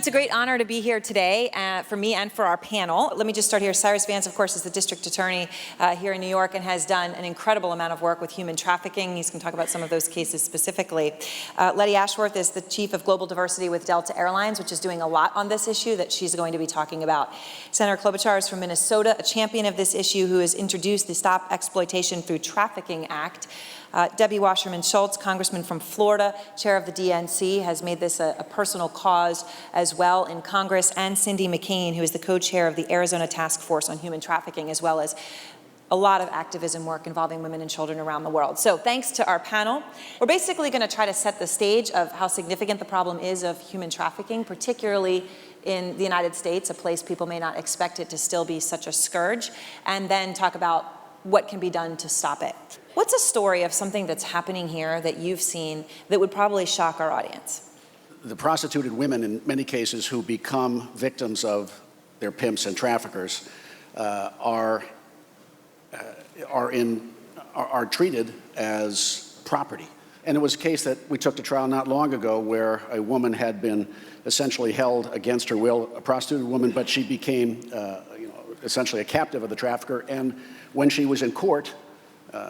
It's a great honor to be here today for me and for our panel. Let me just start here. Cyrus Vance, of course, is the district attorney here in New York and has done an incredible amount of work with human trafficking. He's going to talk about some of those cases specifically. Letty Ashworth is the chief of global diversity with Delta Airlines, which is doing a lot on this issue that she's going to be talking about. Senator Klobuchar is from Minnesota, a champion of this issue who has introduced the Stop Exploitation Through Trafficking Act. Debbie Wasserman Schultz, congressman from Florida, chair of the DNC, has made this a personal cause as well in Congress, and Cindy McCain, who is the co-chair of the Arizona Task Force on Human Trafficking, as well as a lot of activism work involving women and children around the world. So thanks to our panel. We're basically going to try to set the stage of how significant the problem is of human trafficking, particularly in the United States, a place people may not expect it to still be such a scourge, and then talk about what can be done to stop it. What's a story of something that's happening here that you've seen that would probably shock our audience? The prostituted women, in many cases, who become victims of their pimps and traffickers are treated as property. And it was a case that we took to trial not long ago where a woman had been essentially held against her will, a prostituted woman, but she became essentially a captive of the trafficker. And when she was in court,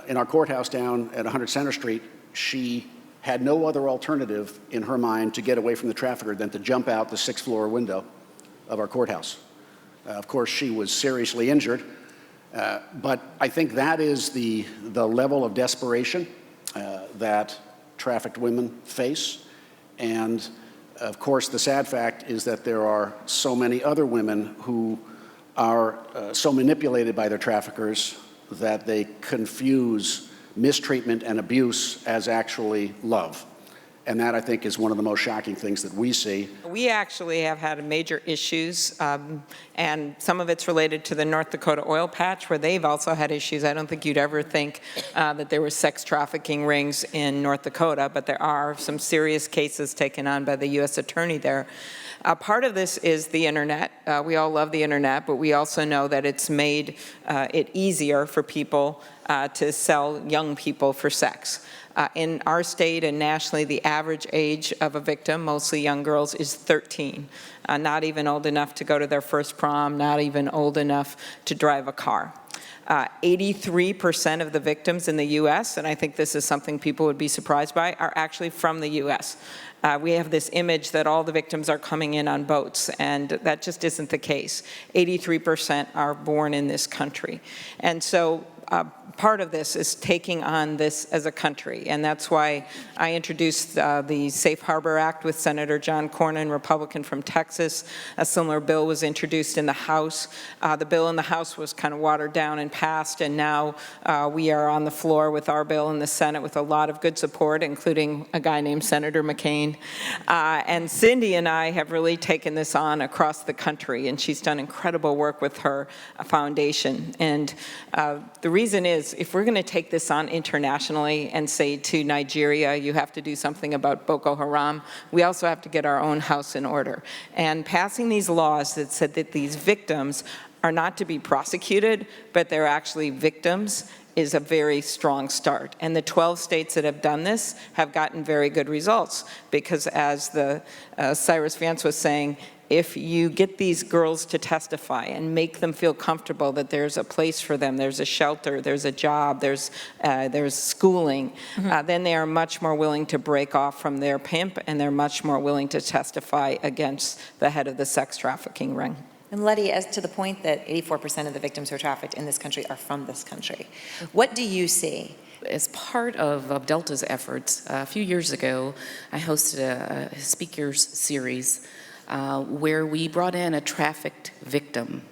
in our courthouse down at 100 Center Street, she had no other alternative in her mind to get away from the trafficker than to jump out the 6th floor window of our courthouse. Of course, she was seriously injured, but I think that is the level of desperation that trafficked women face. And of course, the sad fact is that there are so many other women who are so manipulated by their traffickers that they confuse mistreatment and abuse as actually love. And that, I think, is one of the most shocking things that we see. We actually have had major issues, and some of it's related to the North Dakota oil patch, where they've also had issues. I don't think you'd ever think that there were sex trafficking rings in North Dakota, but there are some serious cases taken on by the U.S. attorney there. Part of this is the internet. We all love the internet, but we also know that it's made it easier for people to sell young people for sex. In our state and nationally, the average age of a victim, mostly young girls, is 13. Not even old enough to go to their first prom, not even old enough to drive a car. 83% of the victims in the U.S., and I think this is something people would be surprised by, are actually from the U.S. We have this image that all the victims are coming in on boats, and that just isn't the case. 83% are born in this country. And so part of this is taking on this as a country, and that's why I introduced the Safe Harbor Act with Senator John Cornyn, Republican from Texas. A similar bill was introduced in the House. The bill in the House was kind of watered down and passed, and now we are on the floor with our bill in the Senate with a lot of good support, including a guy named Senator McCain. And Cindy and I have really taken this on across the country, and she's done incredible work with her foundation. And the reason is, if we're going to take this on internationally and say to Nigeria, you have to do something about Boko Haram, we also have to get our own house in order. And passing these laws that said that these victims are not to be prosecuted, but they're actually victims, is a very strong start. And the 12 states that have done this have gotten very good results, because as Cyrus Vance was saying, if you get these girls to testify and make them feel comfortable that there's a place for them, there's a shelter, there's a job, there's schooling, then they are much more willing to break off from their pimp, and they're much more willing to testify against the head of the sex trafficking ring. And Letty, as to the point that 84% of the victims who are trafficked in this country are from this country, what do you see? As part of Delta's efforts, a few years ago, I hosted a speakers series where we brought in a trafficked victim.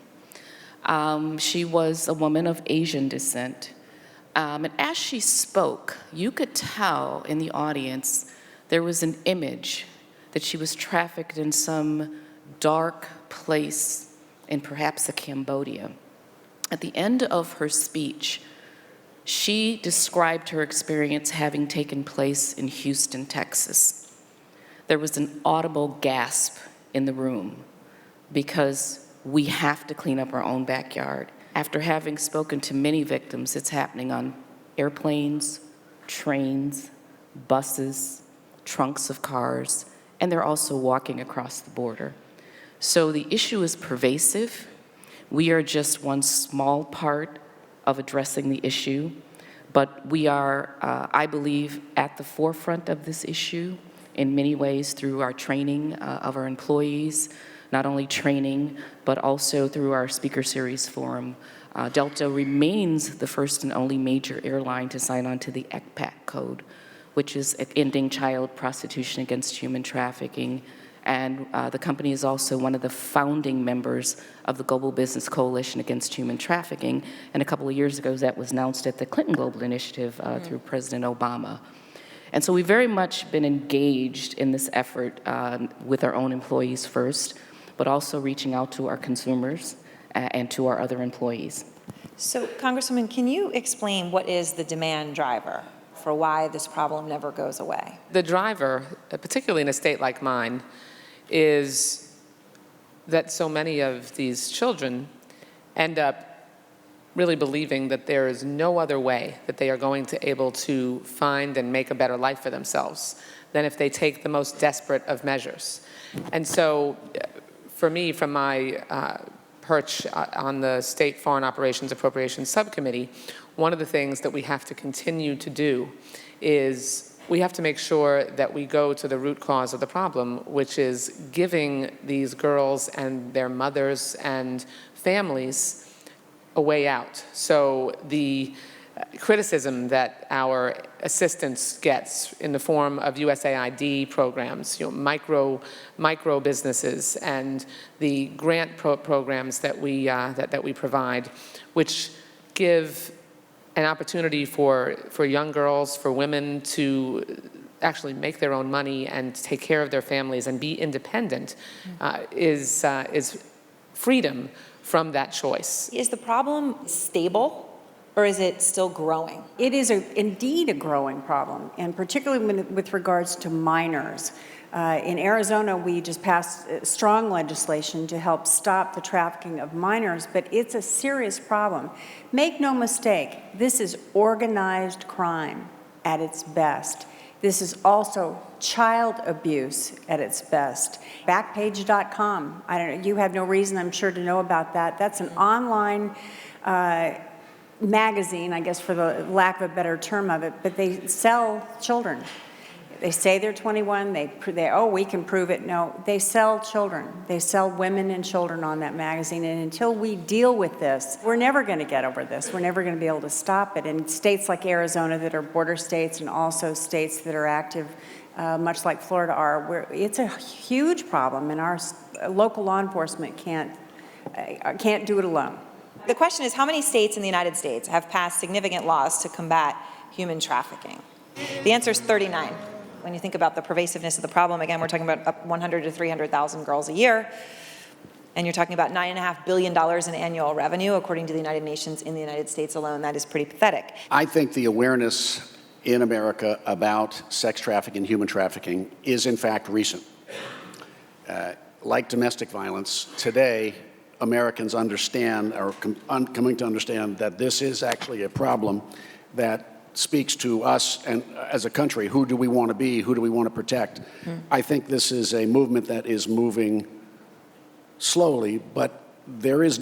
She was a woman of Asian descent. And as she spoke, you could tell in the audience there was an image that she was trafficked in some dark place in perhaps Cambodia. At the end of her speech, she described her experience having taken place in Houston, Texas. There was an audible gasp in the room because we have to clean up our own backyard. After having spoken to many victims, it's happening on airplanes, trains, buses, trunks of cars, and they're also walking across the border. So the issue is pervasive. We are just one small part of addressing the issue, but we are, I believe, at the forefront of this issue in many ways through our training of our employees, not only training, but also through our speaker series forum. Delta remains the first and only major airline to sign on to the ECPAC code, which is ending child prostitution against human trafficking. And the company is also one of the founding members of the Global Business Coalition Against Human Trafficking. And a couple of years ago, that was announced at the Clinton Global Initiative through President Obama. And so we've very much been engaged in this effort with our own employees first, but also reaching out to our consumers and to our other employees. So, Congresswoman, can you explain what is the demand driver for why this problem never goes away? The driver, particularly in a state like mine, is that so many of these children end up really believing that there is no other way that they are going to able to find and make a better life for themselves than if they take the most desperate of measures. And so, for me, from my perch on the State Foreign Operations Appropriations Subcommittee, one of the things that we have to continue to do is we have to make sure that we go to the root cause of the problem, which is giving these girls and their mothers and families a way out. So the criticism that our assistance gets in the form of USAID programs, micro businesses, and the grant programs that we provide, which give an opportunity for young girls, for women to actually make their own money and take care of their families and be independent, is freedom from that choice. Is the problem stable, or is it still growing? It is indeed a growing problem, and particularly with regards to minors. In Arizona, we just passed strong legislation to help stop the trafficking of minors, but it's a serious problem. Make no mistake, this is organized crime at its best. This is also child abuse at its best. Backpage.com, I don't know, you have no reason, I'm sure, to know about that. That's an online magazine, I guess, for the lack of a better term of it, but they sell children. They say they're 21, we can prove it. No, they sell children. They sell women and children on that magazine, and until we deal with this, we're never going to get over this. We're never going to be able to stop it. And states like Arizona that are border states, and also states that are active, much like Florida are, it's a huge problem, and our local law enforcement can't do it alone. The question is, how many states in the United States have passed significant laws to combat human trafficking? The answer is 39. When you think about the pervasiveness of the problem, again, we're talking about up 100 to 300,000 girls a year, and you're talking about $9.5 billion in annual revenue, according to the United Nations, in the United States alone. That is pretty pathetic. I think the awareness in America about sex trafficking and human trafficking is, in fact, recent. Like domestic violence, today, Americans understand, or coming to understand, that this is actually a problem that speaks to us and as a country. Who do we want to be? Who do we want to protect? I think this is a movement that is moving slowly, but there is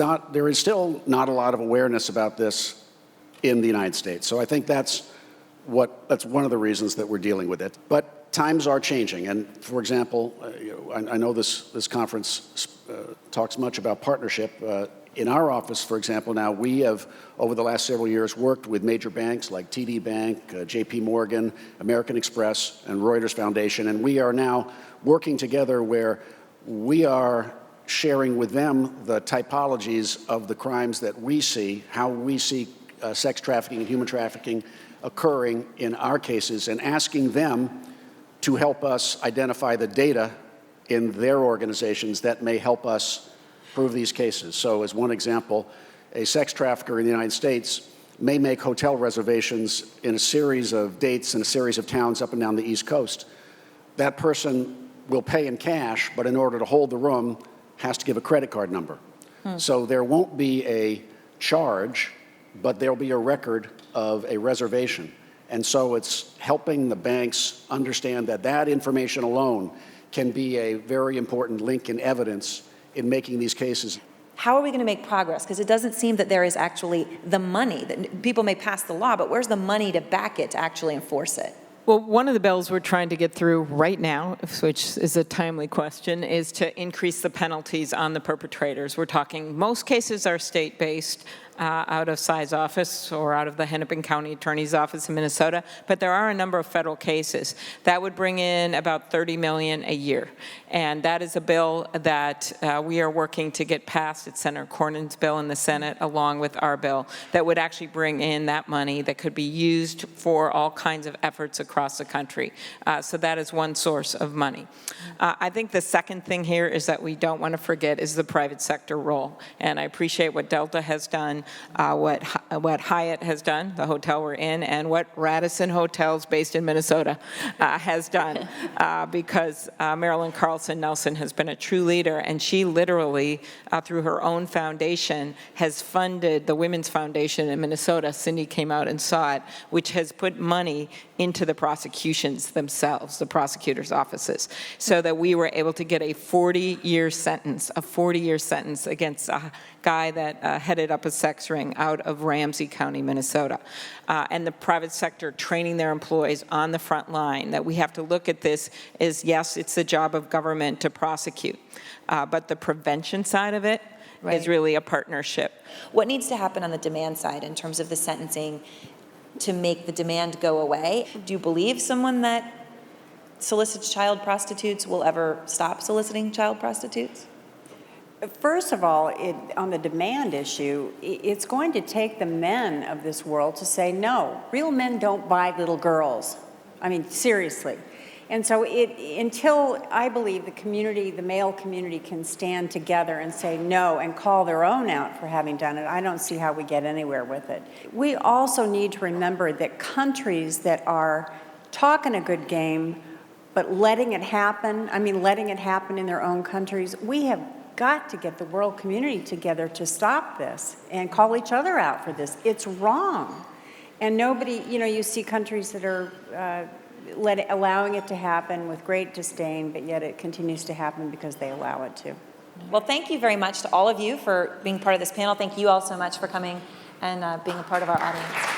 still not a lot of awareness about this in the United States. So I think that's one of the reasons that we're dealing with it. But times are changing, and for example, I know this conference talks much about partnership. In our office, for example, now we have, over the last several years, worked with major banks like TD Bank, JP Morgan, American Express, and Reuters Foundation, and we are now working together where we are sharing with them the typologies of the crimes that we see, how we see sex trafficking and human trafficking occurring in our cases, and asking them to help us identify the data in their organizations that may help us prove these cases. So as one example, a sex trafficker in the United States may make hotel reservations in a series of dates in a series of towns up and down the East Coast. That person will pay in cash, but in order to hold the room, has to give a credit card number. So there won't be a charge, but there'll be a record of a reservation. And so it's helping the banks understand that that information alone can be a very important link in evidence in making these cases. How are we going to make progress? Because it doesn't seem that there is actually the money. That people may pass the law, but where's the money to back it, to actually enforce it? Well, one of the bills we're trying to get through right now, which is a timely question, is to increase the penalties on the perpetrators. We're talking, most cases are state-based, out of Cy's office or out of the Hennepin County Attorney's Office in Minnesota, but there are a number of federal cases. That would bring in about $30 million a year. And that is a bill that we are working to get passed. It's Senator Cornyn's bill in the Senate, along with our bill, that would actually bring in that money that could be used for all kinds of efforts across the country. So that is one source of money. I think the second thing here is that we don't want to forget is the private sector role. And I appreciate what Delta has done, what Hyatt has done, the hotel we're in, and what Radisson Hotels based in Minnesota has done, because Marilyn Carlson Nelson has been a true leader, and she literally, through her own foundation, has funded the Women's Foundation in Minnesota. Cindy came out and saw it, which has put money into the prosecutions themselves, the prosecutors' offices, so that we were able to get a 40-year sentence, against a guy that headed up a sex ring out of Ramsey County, Minnesota. And the private sector training their employees on the front line, that we have to look at this as, yes, it's the job of government to prosecute, but the prevention side of it is really a partnership. What needs to happen on the demand side in terms of the sentencing to make the demand go away? Do you believe someone that solicits child prostitutes will ever stop soliciting child prostitutes? First of all, on the demand issue, it's going to take the men of this world to say, no, real men don't buy little girls. I mean, seriously. And so until I believe the community, the male community, can stand together and say no and call their own out for having done it, I don't see how we get anywhere with it. We also need to remember that countries that are talking a good game, but letting it happen in their own countries, we have got to get the world community together to stop this and call each other out for this. It's wrong. And nobody, you see countries that are allowing it to happen with great disdain, but yet it continues to happen because they allow it to. Well, thank you very much to all of you for being part of this panel. Thank you all so much for coming and being a part of our audience.